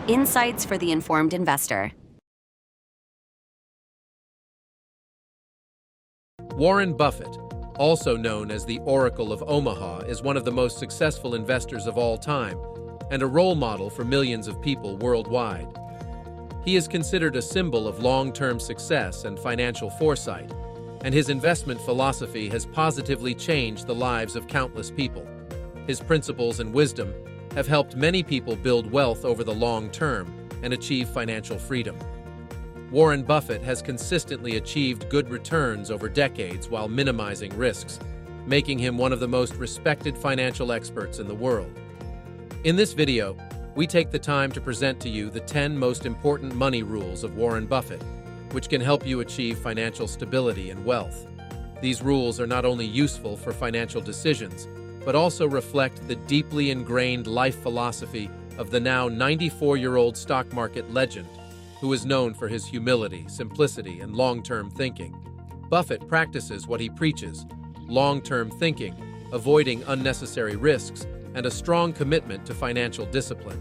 Insights for the Informed Investor. Warren Buffett, also known as the Oracle of Omaha, is one of the most successful investors of all time and a role model for millions of people worldwide. He is considered a symbol of long-term success and financial foresight, and his investment philosophy has positively changed the lives of countless people. His principles and wisdom have helped many people build wealth over the long term and achieve financial freedom. Warren Buffett has consistently achieved good returns over decades while minimizing risks, making him one of the most respected financial experts in the world. In this video, we take the time to present to you the 10 most important money rules of Warren Buffett, which can help you achieve financial stability and wealth. These rules are not only useful for financial decisions, but also reflect the deeply ingrained life philosophy of the now 94-year-old stock market legend, who is known for his humility, simplicity, and long-term thinking. Buffett practices what he preaches: long-term thinking, avoiding unnecessary risks, and a strong commitment to financial discipline.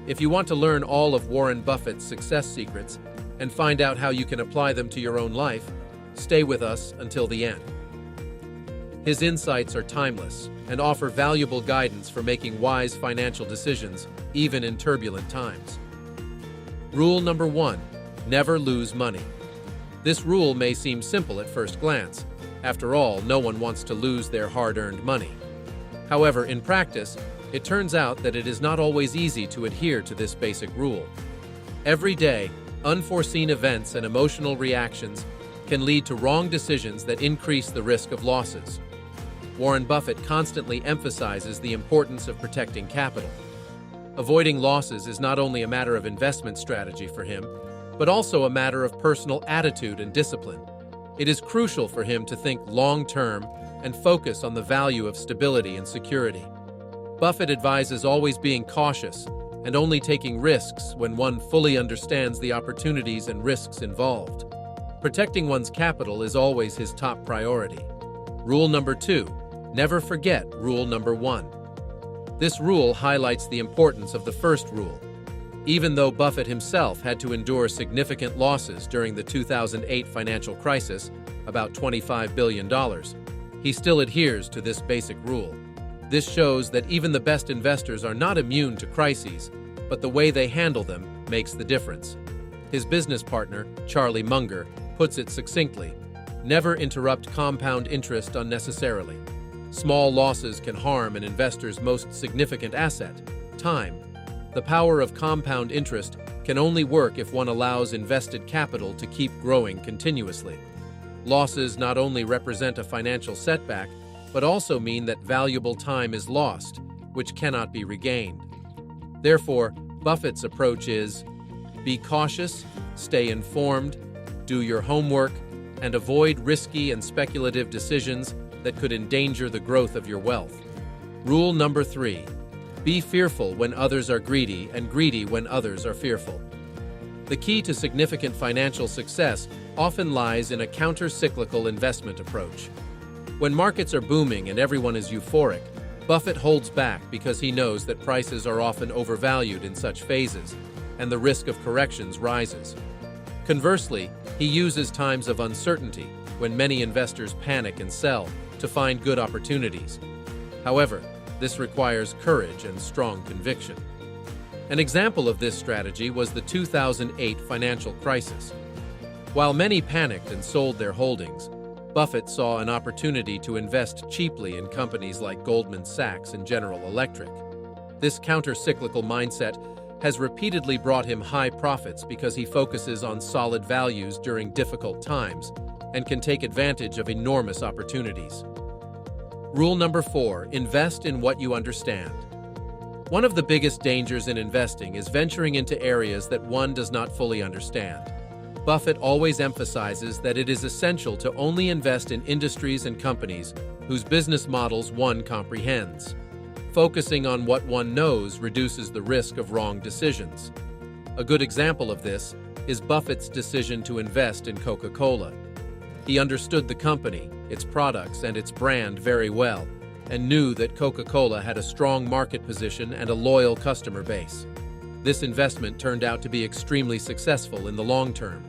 If you want to learn all of Warren Buffett's success secrets and find out how you can apply them to your own life, stay with us until the end. His insights are timeless and offer valuable guidance for making wise financial decisions, even in turbulent times. Rule number 1: never lose money. This rule may seem simple at first glance. After all, no one wants to lose their hard-earned money. However, in practice, it turns out that it is not always easy to adhere to this basic rule. Every day, unforeseen events and emotional reactions can lead to wrong decisions that increase the risk of losses. Warren Buffett constantly emphasizes the importance of protecting capital. Avoiding losses is not only a matter of investment strategy for him, but also a matter of personal attitude and discipline. It is crucial for him to think long-term and focus on the value of stability and security. Buffett advises always being cautious and only taking risks when one fully understands the opportunities and risks involved. Protecting one's capital is always his top priority. Rule number 2: never forget rule number 1. This rule highlights the importance of the first rule. Even though Buffett himself had to endure significant losses during the 2008 financial crisis, about $25 billion, he still adheres to this basic rule. This shows that even the best investors are not immune to crises, but the way they handle them makes the difference. His business partner, Charlie Munger, puts it succinctly: never interrupt compound interest unnecessarily. Small losses can harm an investor's most significant asset, time. The power of compound interest can only work if one allows invested capital to keep growing continuously. Losses not only represent a financial setback, but also mean that valuable time is lost, which cannot be regained. Therefore, Buffett's approach is: be cautious, stay informed, do your homework, and avoid risky and speculative decisions that could endanger the growth of your wealth. Rule number 3: be fearful when others are greedy and greedy when others are fearful. The key to significant financial success often lies in a counter-cyclical investment approach. When markets are booming and everyone is euphoric, Buffett holds back because he knows that prices are often overvalued in such phases, and the risk of corrections rises. Conversely, he uses times of uncertainty, when many investors panic and sell, to find good opportunities. However, this requires courage and strong conviction. An example of this strategy was the 2008 financial crisis. While many panicked and sold their holdings, Buffett saw an opportunity to invest cheaply in companies like Goldman Sachs and General Electric. This counter-cyclical mindset has repeatedly brought him high profits because he focuses on solid values during difficult times and can take advantage of enormous opportunities. Rule number 4: invest in what you understand. One of the biggest dangers in investing is venturing into areas that one does not fully understand. Buffett always emphasizes that it is essential to only invest in industries and companies whose business models one comprehends. Focusing on what one knows reduces the risk of wrong decisions. A good example of this is Buffett's decision to invest in Coca-Cola. He understood the company, its products, and its brand very well, and knew that Coca-Cola had a strong market position and a loyal customer base. This investment turned out to be extremely successful in the long term.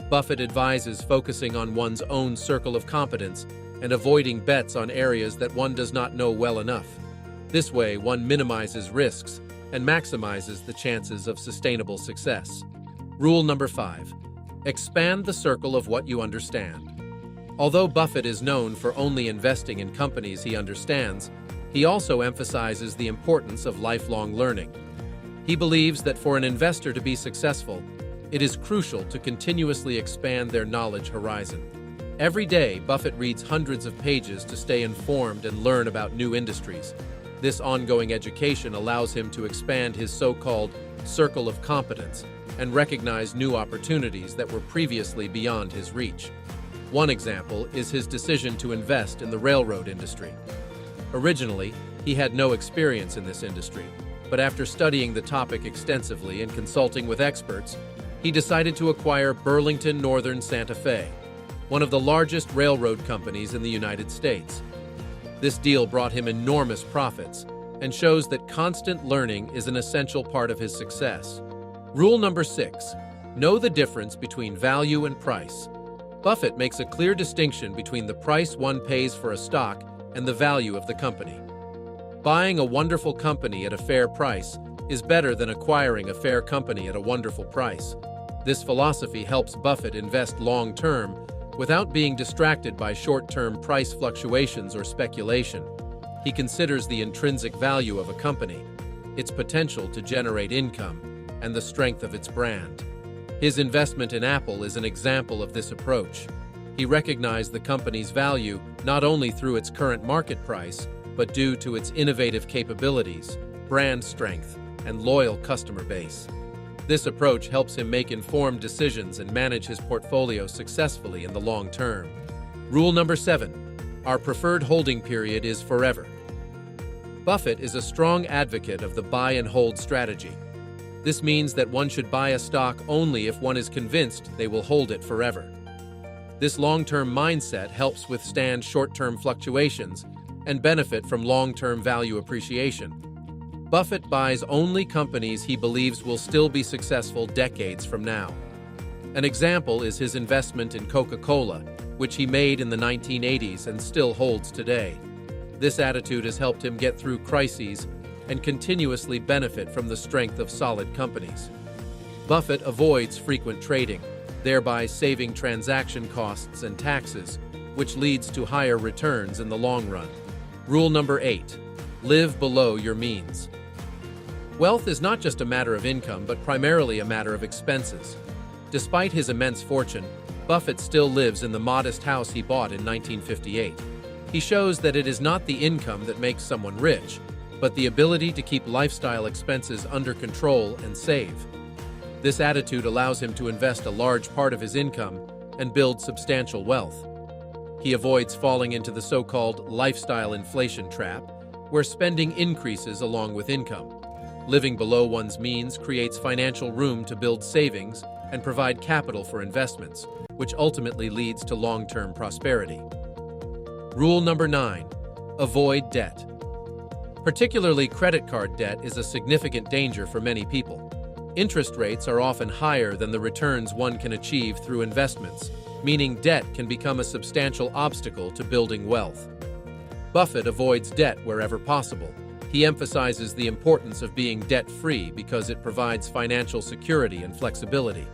Buffett advises focusing on one's own circle of competence and avoiding bets on areas that one does not know well enough. This way, one minimizes risks and maximizes the chances of sustainable success. Rule number 5. Expand the circle of what you understand. Although Buffett is known for only investing in companies he understands, he also emphasizes the importance of lifelong learning. He believes that for an investor to be successful, it is crucial to continuously expand their knowledge horizon. Every day, Buffett reads hundreds of pages to stay informed and learn about new industries. This ongoing education allows him to expand his so-called circle of competence and recognize new opportunities that were previously beyond his reach. One example is his decision to invest in the railroad industry. Originally, he had no experience in this industry, but after studying the topic extensively and consulting with experts, he decided to acquire Burlington Northern Santa Fe, one of the largest railroad companies in the United States. This deal brought him enormous profits and shows that constant learning is an essential part of his success. Rule number 6. Know the difference between value and price. Buffett makes a clear distinction between the price one pays for a stock and the value of the company. Buying a wonderful company at a fair price is better than acquiring a fair company at a wonderful price. This philosophy helps Buffett invest long-term without being distracted by short-term price fluctuations or speculation. He considers the intrinsic value of a company, its potential to generate income, and the strength of its brand. His investment in Apple is an example of this approach. He recognized the company's value not only through its current market price, but due to its innovative capabilities, brand strength, and loyal customer base. This approach helps him make informed decisions and manage his portfolio successfully in the long term. Rule number 7. Our preferred holding period is forever. Buffett is a strong advocate of the buy and hold strategy. This means that one should buy a stock only if one is convinced they will hold it forever. This long-term mindset helps withstand short-term fluctuations and benefit from long-term value appreciation. Buffett buys only companies he believes will still be successful decades from now. An example is his investment in Coca-Cola, which he made in the 1980s and still holds today. This attitude has helped him get through crises and continuously benefit from the strength of solid companies. Buffett avoids frequent trading, thereby saving transaction costs and taxes, which leads to higher returns in the long run. Rule number 8. Live below your means. Wealth is not just a matter of income, but primarily a matter of expenses. Despite his immense fortune, Buffett still lives in the modest house he bought in 1958. He shows that it is not the income that makes someone rich, but the ability to keep lifestyle expenses under control and save. This attitude allows him to invest a large part of his income and build substantial wealth. He avoids falling into the so-called lifestyle inflation trap, where spending increases along with income. Living below one's means creates financial room to build savings and provide capital for investments, which ultimately leads to long-term prosperity. Rule number 9. Avoid debt. Particularly credit card debt is a significant danger for many people. Interest rates are often higher than the returns one can achieve through investments, meaning debt can become a substantial obstacle to building wealth. Buffett avoids debt wherever possible. He emphasizes the importance of being debt-free because it provides financial security and flexibility.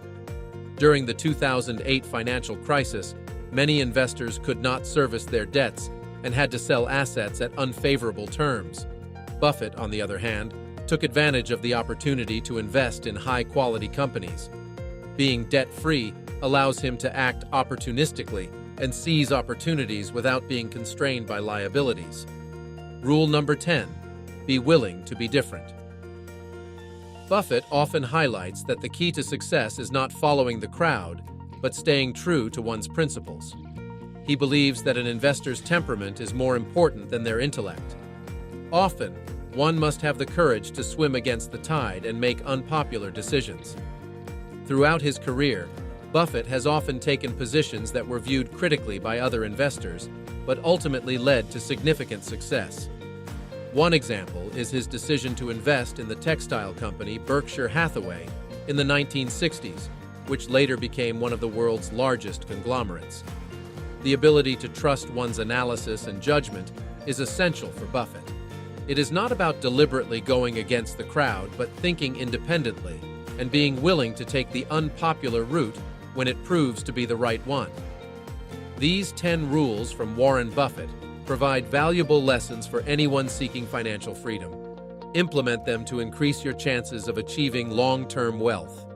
During the 2008 financial crisis, many investors could not service their debts and had to sell assets at unfavorable terms. Buffett, on the other hand, took advantage of the opportunity to invest in high-quality companies. Being debt-free allows him to act opportunistically and seize opportunities without being constrained by liabilities. Rule number 10. Be willing to be different. Buffett often highlights that the key to success is not following the crowd, but staying true to one's principles. He believes that an investor's temperament is more important than their intellect. Often, one must have the courage to swim against the tide and make unpopular decisions. Throughout his career, Buffett has often taken positions that were viewed critically by other investors, but ultimately led to significant success. One example is his decision to invest in the textile company Berkshire Hathaway in the 1960s, which later became one of the world's largest conglomerates. The ability to trust one's analysis and judgment is essential for Buffett. It is not about deliberately going against the crowd, but thinking independently and being willing to take the unpopular route when it proves to be the right one. These 10 rules from Warren Buffett provide valuable lessons for anyone seeking financial freedom. Implement them to increase your chances of achieving long-term wealth.